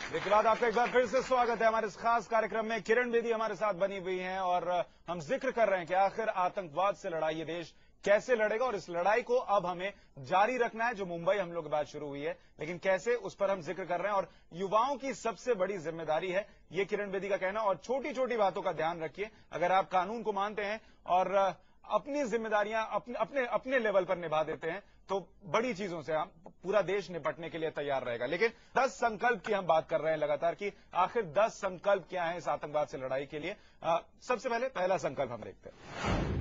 इसके बाद आपका एक बार फिर से स्वागत है हमारे इस खास कार्यक्रम में। किरण बेदी हमारे साथ बनी हुई हैं और हम जिक्र कर रहे हैं कि आखिर आतंकवाद से लड़ाई ये देश कैसे लड़ेगा और इस लड़ाई को अब हमें जारी रखना है। जो मुंबई हम लोग की बात शुरू हुई है, लेकिन कैसे, उस पर हम जिक्र कर रहे हैं और युवाओं की सबसे बड़ी जिम्मेदारी है, ये किरण बेदी का कहना। और छोटी छोटी बातों का ध्यान रखिए। अगर आप कानून को मानते हैं और अपनी जिम्मेदारियां अपने लेवल पर निभा देते हैं तो बड़ी चीजों से हम पूरा देश निपटने के लिए तैयार रहेगा। लेकिन 10 संकल्प की हम बात कर रहे हैं लगातार कि आखिर 10 संकल्प क्या है इस आतंकवाद से लड़ाई के लिए। सबसे पहले पहला संकल्प हम देखते हैं।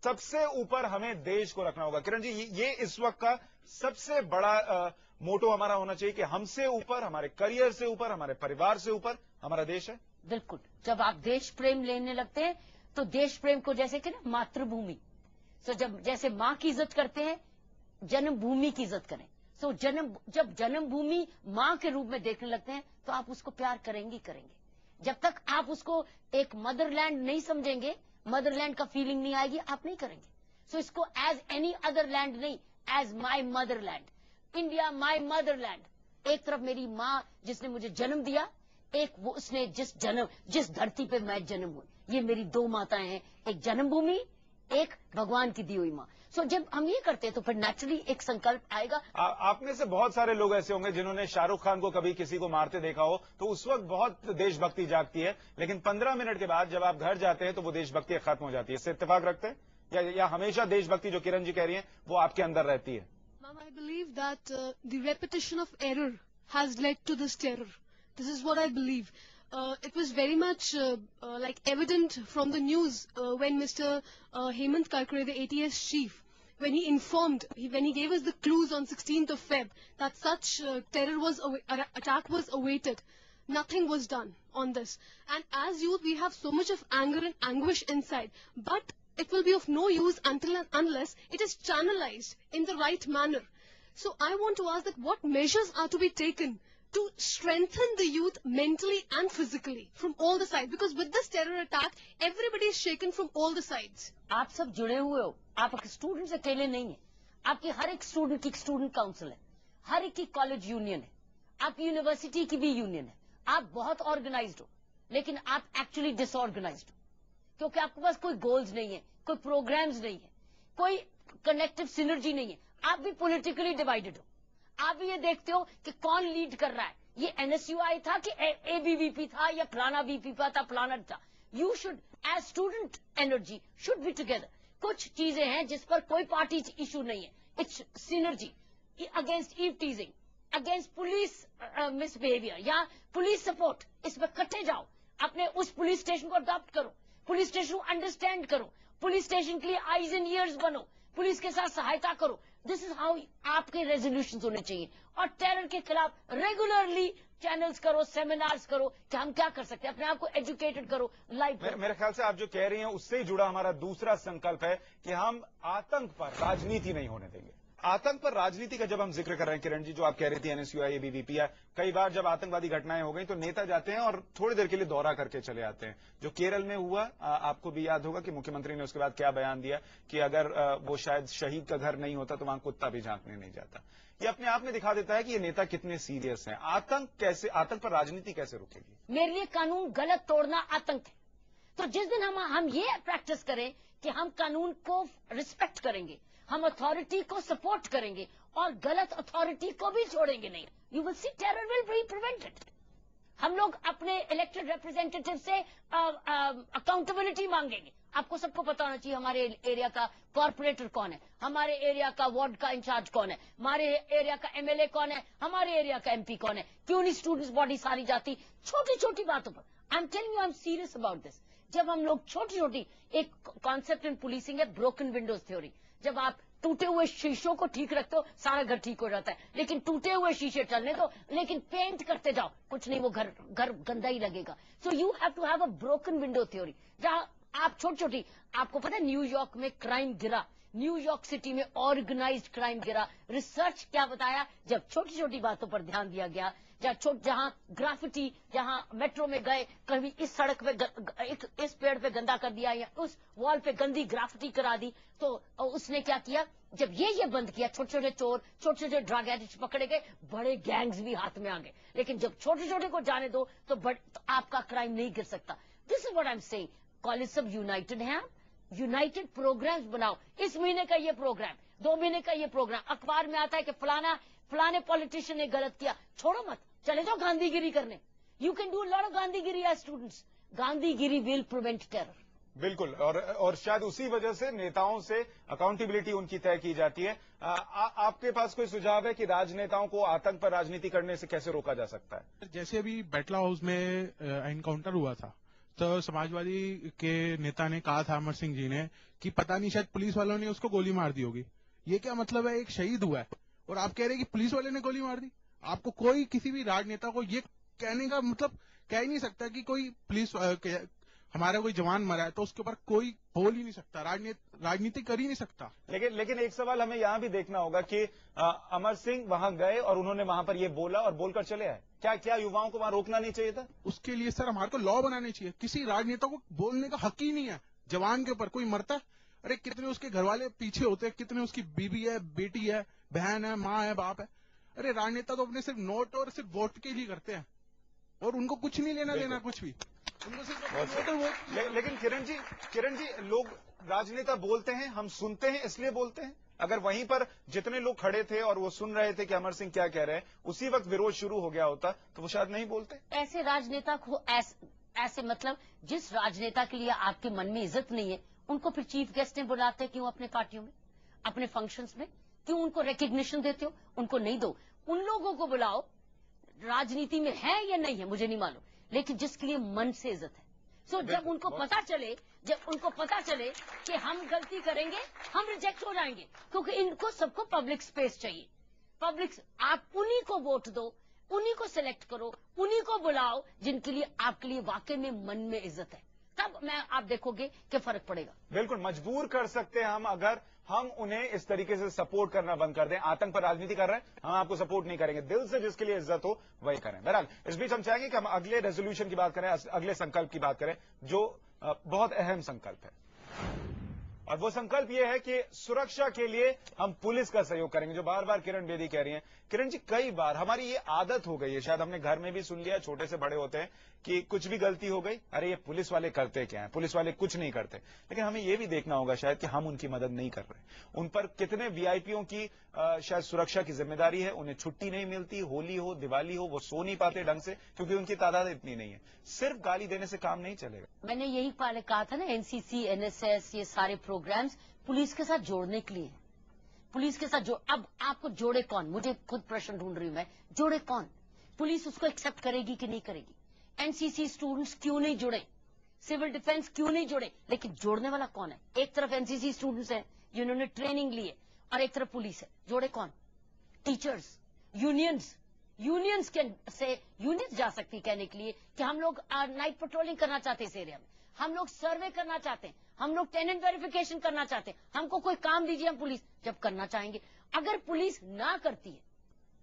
सबसे ऊपर हमें देश को रखना होगा। किरण जी, ये इस वक्त का सबसे बड़ा मोटो हमारा होना चाहिए कि हमसे ऊपर, हमारे करियर से ऊपर, हमारे परिवार से ऊपर हमारा देश है। बिल्कुल। जब आप देश प्रेम लेने लगते हैं तो देश प्रेम को जैसे कि ना मातृभूमि, सो जब जैसे माँ की इज्जत करते हैं, जन्मभूमि की इज्जत करें। सो जब जन्मभूमि माँ के रूप में देखने लगते हैं तो आप उसको प्यार करेंगे। जब तक आप उसको एक मदरलैंड नहीं समझेंगे, मदरलैंड का फीलिंग नहीं आएगी, आप नहीं करेंगे। सो इसको एज एनी अदर लैंड नहीं, as my motherland. India my motherland. एक तरफ मेरी माँ जिसने मुझे जन्म दिया, एक वो उसने जिस धरती पे मैं जन्म हुई। ये मेरी दो माताएं हैं, एक जन्मभूमि, एक भगवान की दी हुई माँ। सो जब हम ये करते हैं तो फिर नेचुरली एक संकल्प आएगा। आप में से बहुत सारे लोग ऐसे होंगे जिन्होंने शाहरुख खान को कभी किसी को मारते देखा हो, तो उस वक्त बहुत देशभक्ति जागती है, लेकिन 15 मिनट के बाद जब आप घर जाते हैं तो वो देशभक्ति खत्म हो जाती है। इससे इत्तेफाक रखते हैं या हमेशा देशभक्ति जो किरण जी कह रही है वो आपके अंदर रहती है? Ma'am, I believe that the repetition of error has led to this terror. This is what I believe. It was very much like evident from the news when Mr. Hemant Karkare, the ATS chief, when he informed, when he gave us the clues on 16th of Feb that such attack was awaited. Nothing was done on this. And as youth, we have so much of anger and anguish inside. But it will be of no use until and unless it is channelized in the right manner. So I want to ask that what measures are to be taken to strengthen the youth mentally and physically from all the sides, because with this terror attack everybody is shaken from all the sides. आप सब जुड़े हुए हो, आप students अकेले नहीं है। आपकी हर एक स्टूडेंट की स्टूडेंट काउंसिल है, हर एक की कॉलेज यूनियन है, आपकी यूनिवर्सिटी की भी यूनियन है। आप बहुत ऑर्गेनाइज्ड हो, लेकिन आप एक्चुअली डिसऑर्गेनाइज्ड हो, क्योंकि आपके पास कोई गोल्स नहीं है, कोई प्रोग्राम्स नहीं है, कोई कनेक्टिव सिनर्जी नहीं है। आप भी पॉलिटिकली डिवाइडेड हो। आप भी ये देखते हो कि कौन लीड कर रहा है, ये एनएसयूआई था कि एबीवीपी था या फलाना वीपी था, फलाना था। You should as student energy should be together. कुछ चीजें हैं जिस पर कोई पार्टी इशू नहीं है। It's synergy against eve teasing, against police misbehaviour या पुलिस सपोर्ट। इसमें इकट्ठे जाओ, अपने उस पुलिस स्टेशन को अडॉप्ट करो, पुलिस स्टेशन को अंडरस्टैंड करो, पुलिस स्टेशन के लिए आईज एंड ईयर्स बनो, पुलिस के साथ सहायता करो। दिस इज हाउ आपके रेजोल्यूशन होने चाहिए। और टेरर के खिलाफ रेगुलरली चैनल्स करो, सेमिनार्स करो कि हम क्या कर सकते हैं, अपने आप को एजुकेटेड करो, लाइव। मेरे ख्याल से आप जो कह रही हैं उससे ही जुड़ा हमारा दूसरा संकल्प है कि हम आतंक पर राजनीति नहीं होने देंगे। आतंक पर राजनीति का जब हम जिक्र कर रहे हैं किरण जी, जो आप कह रही थी एनएसयूआई, एबीवीपी, कई बार जब आतंकवादी घटनाएं हो गई तो नेता जाते हैं और थोड़ी देर के लिए दौरा करके चले आते हैं। जो केरल में हुआ, आपको भी याद होगा कि मुख्यमंत्री ने उसके बाद क्या बयान दिया कि अगर वो शायद शहीद का घर नहीं होता तो वहां कुत्ता भी झांकने नहीं जाता। ये अपने आप में दिखा देता है कि ये नेता कितने सीरियस हैं। आतंक पर राजनीति कैसे रुकेगी? मेरे लिए कानून गलत तोड़ना आतंक है। तो जिस दिन हम ये प्रैक्टिस करें कि हम कानून को रिस्पेक्ट करेंगे, हम अथॉरिटी को सपोर्ट करेंगे और गलत अथॉरिटी को भी छोड़ेंगे नहीं, you will see terror will be prevented. हम लोग अपने इलेक्टेड रिप्रेजेंटेटिव से अकाउंटेबिलिटी मांगेंगे। आपको सबको पता होना चाहिए हमारे एरिया का कॉर्पोरेटर कौन है, हमारे एरिया का वार्ड का इंचार्ज कौन है, हमारे एरिया का एमएलए कौन है, हमारे एरिया का एमपी कौन है। क्यों नहीं स्टूडेंट्स बॉडी सारी जाती छोटी छोटी बातों पर। I am telling you, I am serious about this. जब हम लोग छोटी छोटी, एक कॉन्सेप्ट इन पुलिसिंग है ब्रोकन विंडोज थ्योरी। जब आप टूटे हुए शीशों को ठीक रखते हो सारा घर ठीक हो जाता है, लेकिन टूटे हुए शीशे चलने दो, लेकिन पेंट करते जाओ, कुछ नहीं, वो घर गंदा ही लगेगा। So you have to have a broken window theory, जहां आप छोटी छोटी, आपको पता है न्यूयॉर्क में क्राइम गिरा, न्यूयॉर्क सिटी में ऑर्गेनाइज्ड क्राइम गिरा। रिसर्च क्या बताया, जब छोटी छोटी बातों पर ध्यान दिया गया, जहां ग्राफिटी, जहां मेट्रो में गए, कभी इस सड़क पे इस पेड़ पे गंदा कर दिया या उस वॉल पे गंदी ग्राफिटी करा दी, तो उसने क्या किया, जब ये बंद किया, छोटे छोटे चोर, छोटे छोटे ड्रग एडिक्ट पकड़े गए, बड़े गैंग्स भी हाथ में आ गए। लेकिन जब छोटे छोटे को जाने दो तो आपका क्राइम नहीं गिर सकता। This is what I am saying. College सब यूनाइटेड हैं, यूनाइटेड प्रोग्राम्स बनाओ। इस महीने का ये प्रोग्राम, 2 महीने का ये प्रोग्राम, अखबार में आता है कि फलाने पॉलिटिशियन ने गलत किया, छोड़ो मत, चले जाओ गांधीगिरी करने। You can do lot of Gandhigiri as students. Gandhigiri will prevent terror. बिल्कुल, और शायद उसी वजह से नेताओं से अकाउंटेबिलिटी उनकी तय की जाती है। आपके पास कोई सुझाव है कि राजनेताओं को आतंक पर राजनीति करने से कैसे रोका जा सकता है? जैसे अभी बैटला हाउस में एनकाउंटर हुआ था, तो समाजवादी के नेता ने कहा था, अमर सिंह जी ने, कि पता नहीं शायद पुलिस वालों ने उसको गोली मार दी होगी। ये क्या मतलब है? एक शहीद हुआ है और आप कह रहे हैं कि पुलिस वाले ने गोली मार दी। आपको कोई किसी भी राजनेता को ये कहने का मतलब कह ही नहीं सकता कि कोई पुलिस हमारा कोई जवान मरा है तो उसके ऊपर कोई बोल ही नहीं सकता, राजनीति कर ही नहीं सकता। लेकिन एक सवाल हमें यहां भी देखना होगा कि अमर सिंह वहां गए और उन्होंने वहां पर ये बोला और बोलकर चले आए। क्या युवाओं को वहां रोकना नहीं चाहिए था? उसके लिए सर हमारे को लॉ बनाने चाहिए। किसी राजनेता को बोलने का हक ही नहीं है। जवान के ऊपर कोई मरता है, अरे कितने उसके घर वाले पीछे होते हैं, कितने उसकी बीबी है, बेटी है, बहन है, माँ है, बाप है। अरे राजनेता तो अपने सिर्फ नोट और सिर्फ वोट के लिए करते हैं और उनको कुछ नहीं लेना देना, कुछ भी, उनको सिर्फ लेकिन किरण जी, लोग राजनेता बोलते हैं, हम सुनते हैं, इसलिए बोलते हैं। अगर वहीं पर जितने लोग खड़े थे और वो सुन रहे थे कि अमर सिंह क्या कह रहे हैं, उसी वक्त विरोध शुरू हो गया होता तो वो शायद नहीं बोलते। ऐसे राजनेता को ऐसे मतलब जिस राजनेता के लिए आपके मन में इज्जत नहीं है, उनको फिर चीफ गेस्ट ने बुलाते क्यों अपने पार्टियों में, अपने फंक्शंस में? क्यों उनको रिकग्निशन देते हो? उनको नहीं दो। उन लोगों को बुलाओ, राजनीति में है या नहीं है मुझे नहीं मालूम, लेकिन जिसके लिए मन से इज्जत है। सो जब उनको पता चले कि हम गलती करेंगे, हम रिजेक्ट हो जाएंगे, क्योंकि इनको सबको पब्लिक स्पेस चाहिए। आप उन्हीं को वोट दो, उन्हीं को सिलेक्ट करो, उन्हीं को बुलाओ जिनके लिए आपके लिए वाकई में मन में इज्जत है। तब आप देखोगे कि फर्क पड़ेगा। बिल्कुल मजबूर कर सकते हैं हम, अगर हम उन्हें इस तरीके से सपोर्ट करना बंद कर दें। आतंक पर राजनीति कर रहे हैं, हम आपको सपोर्ट नहीं करेंगे, दिल से जिसके लिए इज्जत हो वही करें। बहरहाल इस बीच हम चाहेंगे कि हम अगले रेजोल्यूशन की बात करें, अगले संकल्प की बात करें, जो बहुत अहम संकल्प है। और वो संकल्प ये है कि सुरक्षा के लिए हम पुलिस का सहयोग करेंगे, जो बार बार किरण बेदी कह रही हैं। किरण जी, कई बार हमारी ये आदत हो गई है, शायद हमने घर में भी सुन लिया, छोटे से बड़े होते हैं, कि कुछ भी गलती हो गई, अरे ये पुलिस वाले करते क्या है, पुलिस वाले कुछ नहीं करते। लेकिन हमें ये भी देखना होगा शायद कि हम उनकी मदद नहीं कर रहे। उन पर कितने वीआईपीओं की शायद सुरक्षा की जिम्मेदारी है, उन्हें छुट्टी नहीं मिलती, होली हो, दिवाली हो, वो सो नहीं पाते ढंग से, क्योंकि उनकी तादाद इतनी नहीं है। सिर्फ गाली देने से काम नहीं चलेगा। मैंने यही पहले कहा था ना, एनसीसी, एनएसएस, ये सारे प्रोग्राम्स पुलिस के साथ जोड़ने के लिए। पुलिस के साथ अब आपको जोड़े कौन? मुझे खुद प्रश्न ढूंढ रही हूं मैं, जोड़े कौन? पुलिस उसको एक्सेप्ट करेगी कि नहीं करेगी? एनसीसी स्टूडेंट्स क्यों नहीं जुड़े? सिविल डिफेंस क्यों नहीं जुड़े? लेकिन जोड़ने वाला कौन है? एक तरफ एनसीसी स्टूडेंट्स हैं जिन्होंने ट्रेनिंग ली है, और एक तरफ पुलिस है। जोड़े कौन? टीचर्स, यूनियंस जा सकती कहने के लिए कि हम लोग नाइट पेट्रोलिंग करना चाहते हैं इस एरिया में, हम लोग सर्वे करना चाहते हैं, हम लोग टेनेंट वेरिफिकेशन करना चाहते हैं, हमको कोई काम दीजिए, हम पुलिस जब करना चाहेंगे। अगर पुलिस ना करती है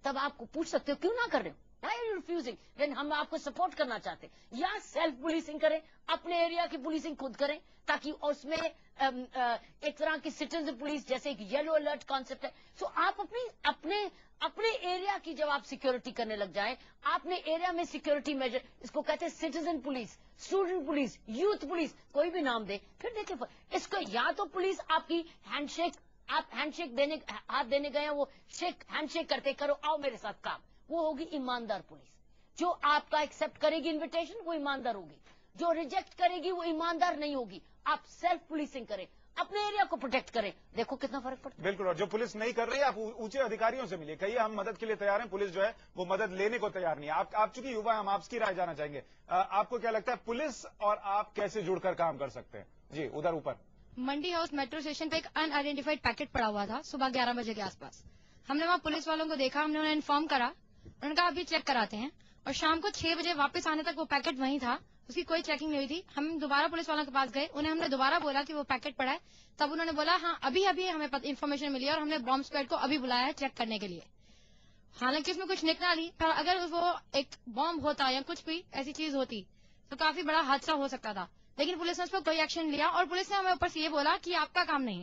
तब आपको पूछ सकते हो क्यों ना कर रहे हो, Why are you refusing? When हम आपको सपोर्ट करना चाहते हैं, या सेल्फ पुलिसिंग करें, अपने एरिया की पुलिसिंग खुद करें, ताकि उसमें एक तरह की सिटीजन पुलिस, जैसे एक येलो अलर्ट कॉन्सेप्ट है। सो आप अपने एरिया की जब आप सिक्योरिटी करने लग जाएं, आपने एरिया में सिक्योरिटी मेजर, इसको कहते हैं citizen police, student police, youth police, कोई भी नाम दे, फिर देखिए इसको या तो पुलिस आपकी हाथ देने गए, वो हैंडशेक करते, करो आओ मेरे साथ काम, वो होगी ईमानदार पुलिस। जो आपका एक्सेप्ट करेगी इनविटेशन, वो ईमानदार होगी, जो रिजेक्ट करेगी वो ईमानदार नहीं होगी। आप सेल्फ पुलिसिंग करें, अपने एरिया को प्रोटेक्ट करें, देखो कितना फर्क पड़ता है। बिल्कुल, और जो पुलिस नहीं कर रही है, आप ऊंचे अधिकारियों से मिलिए, कहिए हम मदद के लिए तैयार हैं, पुलिस जो है वो मदद लेने को तैयार नहीं है। आप चूंकि युवा हैं, हम आपकी राय जाना चाहेंगे, आपको क्या लगता है पुलिस और आप कैसे जुड़कर काम कर सकते हैं? जी, उधर ऊपर मंडी हाउस मेट्रो स्टेशन पे एक अनआइडेंटिफाइड पैकेट पड़ा हुआ था सुबह 11 बजे के आसपास। हमने वहाँ पुलिस वालों को देखा, हमने उन्हें इन्फॉर्म करा, उन्होंने कहा अभी चेक कराते हैं, और शाम को 6 बजे वापस आने तक वो पैकेट वहीं था, उसकी कोई चेकिंग नहीं हुई थी। हम दोबारा पुलिस वालों के पास गए, उन्हें हमने दोबारा बोला कि वो पैकेट पड़ा है, तब उन्होंने बोला हाँ अभी हमें इन्फॉर्मेशन मिली है और हमने बॉम्ब स्क्वाड को अभी बुलाया है चेक करने के लिए। हालांकि उसमें कुछ निकला नहीं, पर अगर वो एक बॉम्ब होता या कुछ भी ऐसी चीज होती तो काफी बड़ा हादसा हो सकता था। लेकिन पुलिस ने उस पर कोई एक्शन लिया और पुलिस ने हमें ऊपर से ये बोला कि आपका काम नहीं है।